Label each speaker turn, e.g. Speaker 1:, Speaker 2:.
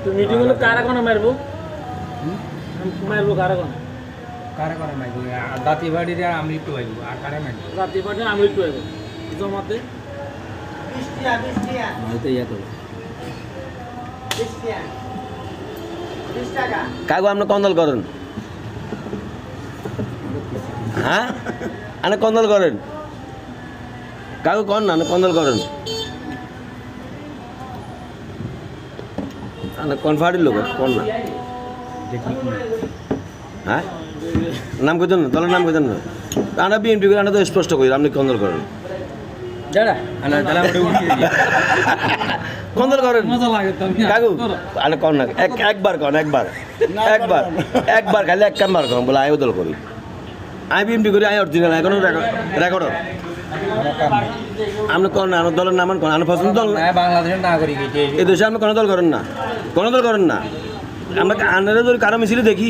Speaker 1: তো মিটিং হলো কারা কোন মারবো মারবো কারা কোন
Speaker 2: মারবো জাতীয় পার্টির আমি একটু আইবো আর কারা মারবো
Speaker 1: জাতীয় পার্টি আমি একটু আইবো জমাতে
Speaker 3: 20 টাকা
Speaker 2: হয়তো ইয়া করবো
Speaker 3: 20 টাকা
Speaker 4: কাকু আপনি কন্দল করেন হ্যাঁ আপনি কন্দল করেন কাকু কন না আপনি কন্দল করেন আপনি কনফার্টের লোক কোন না হ্যাঁ নাম কইতেন না দলের নাম কইতেন না আমরা বিএনপি করে আমরা তো স্পষ্ট করি আপনি কন্দল করেন
Speaker 2: দাঁড়া তাহলে আমরা উঠিয়ে দিই
Speaker 4: কন্দল করেন
Speaker 1: মজা লাগে তো
Speaker 4: কাকু আরে কর না একবার কন একবার খালি এক কামবার কন বলে আমিও দল করি আমি বিএমপি করি আমি অরিজিনাল এখনো রেকর্ড আপনি করেন না আমার দলের নাম কোন আমি পছন্দ দল না
Speaker 2: বাংলাদেশের নাগরিক
Speaker 4: এই দেশে আপনি কোনো দল করেন না আমরা আনারে যদি কারো মিছিলে দেখি